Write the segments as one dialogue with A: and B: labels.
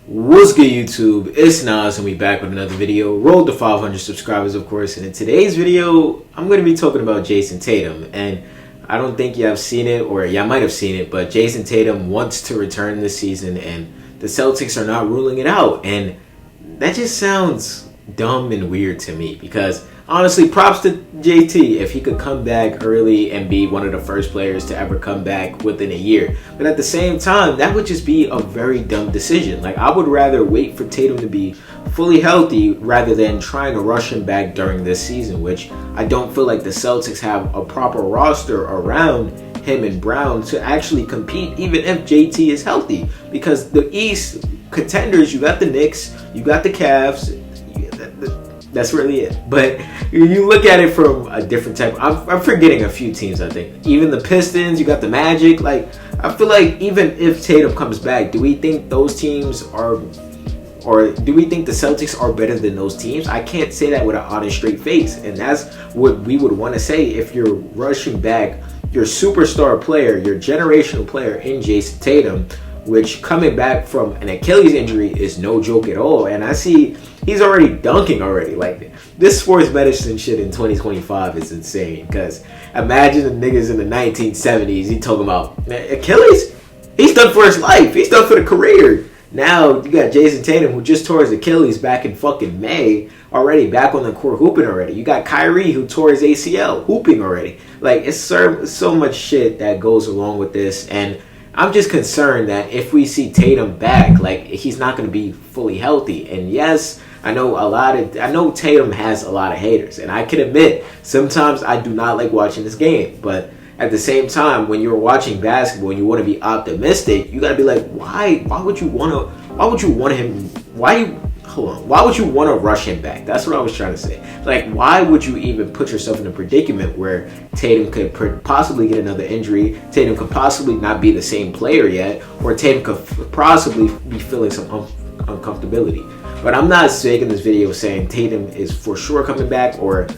A: What's good, YouTube? It's Nas and we back with another video. Rolled to 500 subscribers, of course. And in today's video, I'm going to be talking about Jayson Tatum. And I don't think you have seen it, or y'all might have seen it, but Jayson Tatum wants to return this season and the Celtics are not ruling it out. And that just sounds dumb and weird to me because honestly, props to JT if he could come back early and be one of the first players to ever come back within a year. But at the same time, that would just be a very dumb decision. Like, I would rather wait for Tatum to be fully healthy rather than trying to rush him back during this season, which I don't feel like the Celtics have a proper roster around him and Brown to actually compete, even if JT is healthy. Because the East contenders, you got the Knicks, you got the Cavs. That's really it. But you look at it from a different type. I'm forgetting a few teams, I think. Even the Pistons, you got the Magic. Like, I feel like even if Tatum comes back, do we think those teams are, or do we think the Celtics are better than those teams? I can't say that with an honest, straight face. And that's what we would want to say if you're rushing back your superstar player, your generational player in Jayson Tatum, which coming back from an Achilles injury is no joke at all. And I see he's already dunking already. Like, this sports medicine shit in 2025 is insane. Because imagine the niggas in the 1970s, he talking about Achilles? He's done for his life. He's done for the career. Now you got Jayson Tatum, who just tore his Achilles back in fucking May, already back on the court hooping already. You got Kyrie, who tore his ACL, hooping already. Like, it's so much shit that goes along with this. And I'm just concerned that if we see Tatum back, like, he's not going to be fully healthy. And yes, I know Tatum has a lot of haters, and I can admit sometimes I do not like watching this game. But at the same time, when you're watching basketball and you want to be optimistic, you got to be like, why would you want to rush him back? That's what I was trying to say. Like, why would you even put yourself in a predicament where Tatum could possibly get another injury, Tatum could possibly not be the same player yet, or Tatum could possibly be feeling some uncomfortability. But I'm not making this video saying Tatum is for sure coming back or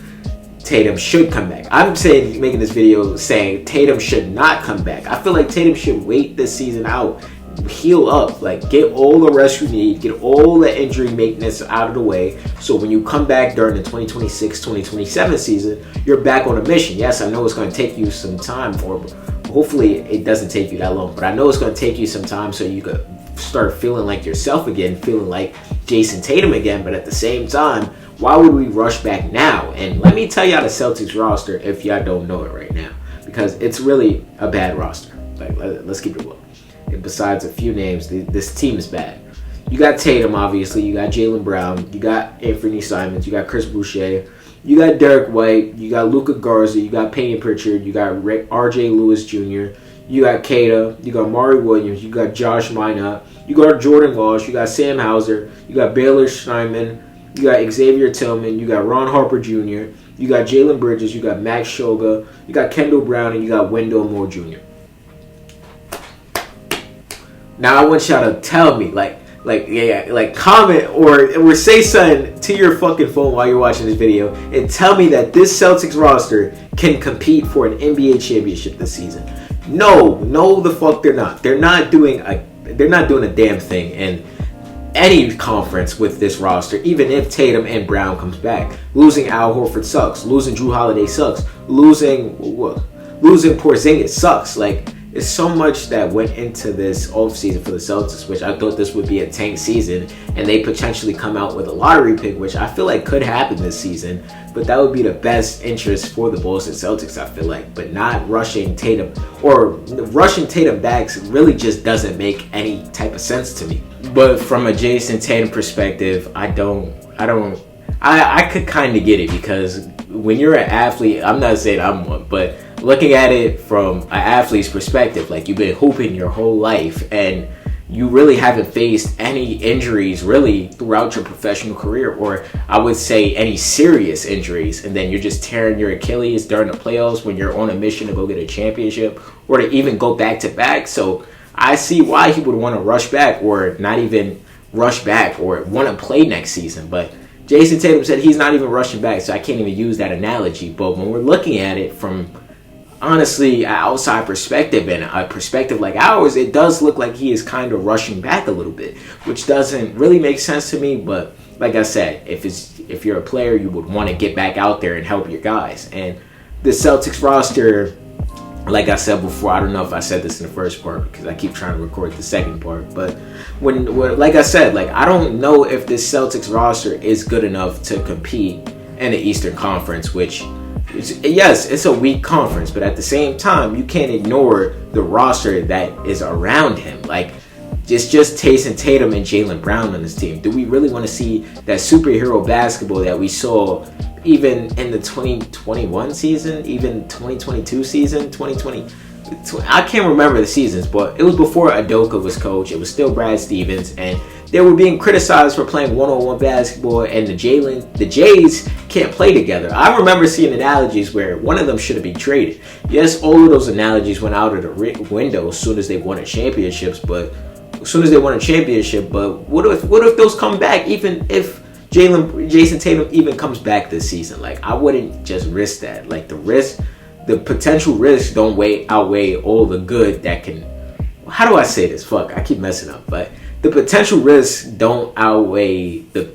A: Tatum should come back. I'm making this video saying Tatum should not come back. I feel like Tatum should wait this season out, heal up, like, get all the rest you need, get all the injury maintenance out of the way, so when you come back during the 2026-2027 season, you're back on a mission. Yes, I know it's going to take you some time, or hopefully it doesn't take you that long, but I know it's going to take you some time so you could start feeling like yourself again, feeling like Jayson Tatum again. But at the same time, why would we rush back now? And let me tell y'all the Celtics roster if y'all don't know it right now, because it's really a bad roster. Like, let's keep it real. And besides a few names, this team is bad. You got Tatum, obviously. You got Jaylen Brown. You got Anthony Simons. You got Chris Boucher. You got Derek White. You got Luka Garza. You got Payton Pritchard. You got R.J. Lewis Jr. You got Kata. You got Mari Williams. You got Josh Minot. You got Jordan Walsh. You got Sam Hauser. You got Baylor Steinman. You got Xavier Tillman. You got Ron Harper Jr. You got Jalen Bridges. You got Max Shoga. You got Kendall Brown. And you got Wendell Moore Jr. Now I want y'all to tell me, like comment or say something to your fucking phone while you're watching this video and tell me that this Celtics roster can compete for an NBA championship this season. No, the fuck they're not. They're not doing a damn thing in any conference with this roster, even if Tatum and Brown comes back. Losing Al Horford sucks. Losing Drew Holiday sucks. Losing Porzingis sucks. Like, there's so much that went into this offseason for the Celtics, which I thought this would be a tank season, and they potentially come out with a lottery pick, which I feel like could happen this season, but that would be the best interest for the Boston Celtics, I feel like. But not rushing Tatum, or rushing Tatum back really just doesn't make any type of sense to me. But from a Jayson Tatum perspective, I could kind of get it, because when you're an athlete, I'm not saying I'm one, but looking at it from an athlete's perspective, like, you've been hooping your whole life and you really haven't faced any injuries really throughout your professional career, or I would say any serious injuries, and then you're just tearing your Achilles during the playoffs when you're on a mission to go get a championship or to even go back to back. So I see why he would want to rush back, or not even rush back, or want to play next season. But Jayson Tatum said he's not even rushing back, so I can't even use that analogy. But when we're looking at it from honestly, an outside perspective and a perspective like ours, it does look like he is kind of rushing back a little bit, which doesn't really make sense to me. But like I said, if you're a player, you would want to get back out there and help your guys. And the Celtics roster, like I said before, I don't know if I said this in the first part because I keep trying to record the second part. But when like I said, like I don't know if this Celtics roster is good enough to compete in the Eastern Conference, which yes, it's a weak conference, but at the same time, you can't ignore the roster that is around him. Like, it's just Jayson Tatum and Jaylen Brown on this team. Do we really want to see that superhero basketball that we saw even in the 2021 season, even 2022 season, 2020? I can't remember the seasons, but it was before Udoka was coach. It was still Brad Stevens, and they were being criticized for playing one-on-one basketball, and the Jays can't play together. I remember seeing analogies where one of them should have been traded. Yes, all of those analogies went out of the window as soon as they won championships, but what if those come back, even if Jayson Tatum even comes back this season? Like, I wouldn't just risk that. Like, the potential risks don't outweigh all the good that can. How do I say this? Fuck, I keep messing up. But the potential risks don't outweigh the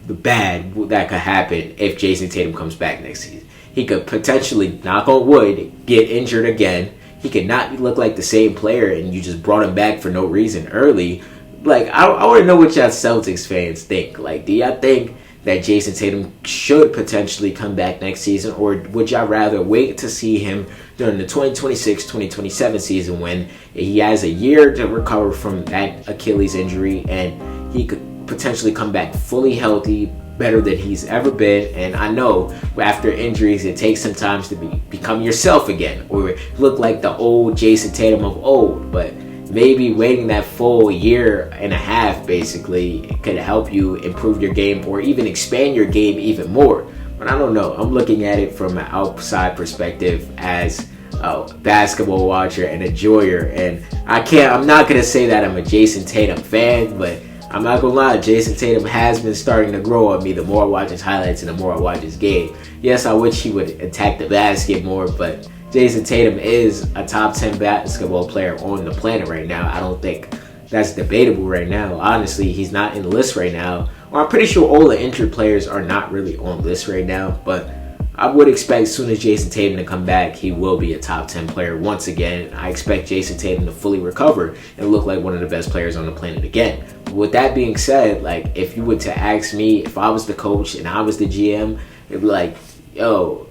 A: bad that could happen if Jayson Tatum comes back next season. He could potentially, knock on wood, get injured again. He could not look like the same player, and you just brought him back for no reason early. Like, I want to know what y'all Celtics fans think. Like, do y'all think that Jayson Tatum should potentially come back next season, or would y'all rather wait to see him during the 2026-2027 season when he has a year to recover from that Achilles injury and he could potentially come back fully healthy, better than he's ever been? And I know after injuries it takes some time to become yourself again or look like the old Jayson Tatum of old, but maybe waiting that full year and a half basically could help you improve your game or even expand your game even more. But I don't know. I'm looking at it from an outside perspective as a basketball watcher and enjoyer. And I'm not going to say that I'm a Jayson Tatum fan, but I'm not going to lie. Jayson Tatum has been starting to grow on me the more I watch his highlights and the more I watch his game. Yes, I wish he would attack the basket more, but Jayson Tatum is a top 10 basketball player on the planet right now. I don't think that's debatable right now. Honestly, he's not in the list right now. Or I'm pretty sure all the injured players are not really on the list right now. But I would expect as soon as Jayson Tatum to come back, he will be a top 10 player once again. I expect Jayson Tatum to fully recover and look like one of the best players on the planet again. With that being said, like, if you were to ask me, if I was the coach and I was the GM, it'd be like, yo,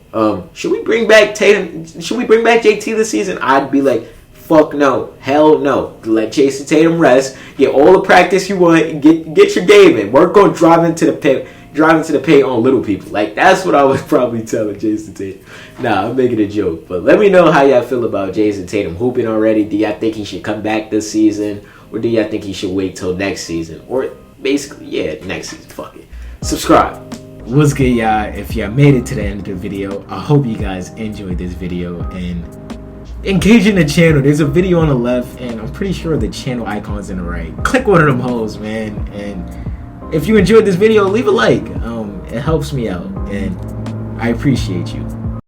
A: should we bring back Tatum? Should we bring back JT this season? I'd be like, fuck no, hell no. Let Jayson Tatum rest, get all the practice you want, and get your game in. Work on driving to the paint on little people. Like, that's what I would probably tell Jayson Tatum. Nah, I'm making a joke, but let me know how y'all feel about Jayson Tatum hooping already. Do y'all think he should come back this season, or do y'all think he should wait till next season, or basically, yeah, next season? Fuck it. Subscribe. What's good, y'all? If y'all made it to the end of the video, I hope you guys enjoyed this video and engage in the channel. There's a video on the left, and I'm pretty sure the channel icon's in the right. Click one of them holes, man. And if you enjoyed this video, leave a like. It helps me out, and I appreciate you.